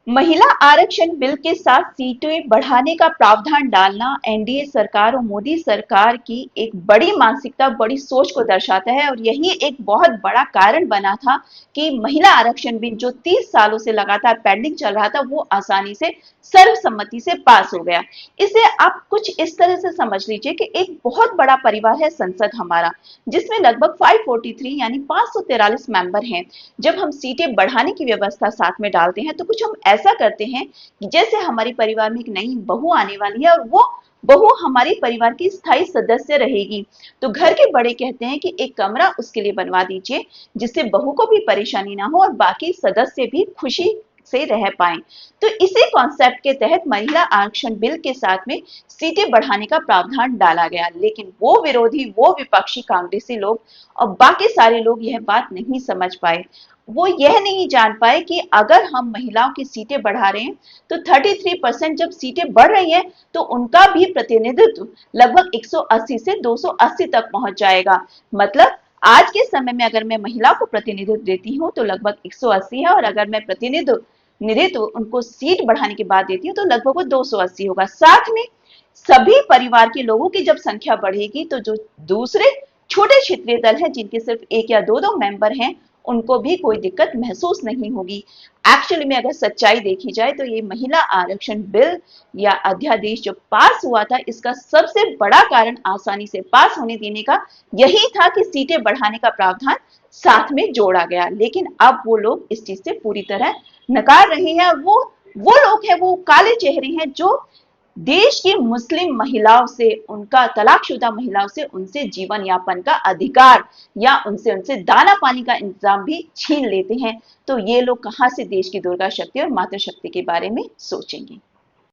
महिला आरक्षण बिल के साथ सीटें बढ़ाने का प्रावधान डालना एनडीए सरकार और मोदी सरकार की एक बड़ी मानसिकता, बड़ी सोच को दर्शाता है। और यही एक बहुत बड़ा कारण बना था कि महिला आरक्षण बिल जो 30 सालों से लगातार पेंडिंग चल रहा था, वो आसानी से सर्वसम्मति से पास हो गया। इसे आप कुछ इस तरह से समझ लीजिए कि एक बहुत बड़ा परिवार है संसद हमारा, जिसमें लगभग 543 यानी 543 मेंबर हैं। जब हम सीटें बढ़ाने की व्यवस्था साथ में डालते हैं, तो कुछ हम ऐसा करते हैं कि जैसे हमारे परिवार में एक नई बहू आने वाली है और वो बहू हमारे परिवार की स्थायी सदस्य रहेगी। तो घर के बड़े कहते हैं कि एक कमरा उसके लिए बनवा दीजिए, जिससे बहू को भी परेशानी ना हो और बाकी सदस्य भी खुशी से रह पाए। तो इसी कॉन्सेप्ट के तहत महिला आरक्षण बिल के साथ में सीटें बढ़ाने का प्रावधान डाला गया, लेकिन वो विरोधी, वो विपक्षी कांग्रेसी लोग और बाकी सारे लोग यह बात नहीं समझ पाए। वो यह नहीं जान पाए कि अगर हम महिलाओं की सीटें बढ़ा रहे हैं, तो 33% जब सीटें बढ़ रही हैं, तो उनका भी प्रतिनिधित्व लगभग 180 से 280 तक पहुंच जाएगा। मतलब आज के समय में अगर मैं महिलाओं को प्रतिनिधित्व देती हूँ तो लगभग 180 है, और अगर मैं प्रतिनिधित्व निधित्व उनको सीट बढ़ाने के बाद देती हूँ तो लगभग वो 280 होगा। साथ में सभी परिवार के लोगों की जब संख्या बढ़ेगी, तो जो दूसरे छोटे क्षेत्रीय दल हैं, जिनके सिर्फ एक या दो दो मेंबर हैं, उनको भी कोई दिक्कत महसूस नहीं होगी। एक्चुअली में अगर सच्चाई देखी जाए, तो ये महिला आरक्षण बिल या अध्यादेश जो पास हुआ था, इसका सबसे बड़ा कारण आसानी से पास होने देने का यही था कि सीटें बढ़ाने का प्रावधान साथ में जोड़ा गया। लेकिन अब वो लोग इस चीज से पूरी तरह नकार रहे हैं, और वो लोग हैं, वो काले चेहरे हैं जो देश की मुस्लिम महिलाओं से, उनका तलाकशुदा महिलाओं से, उनसे जीवन यापन का अधिकार या उनसे उनसे दाना पानी का इंतजाम भी छीन लेते हैं। तो ये लोग कहां से देश की दुर्गा शक्ति और मातृशक्ति के बारे में सोचेंगे।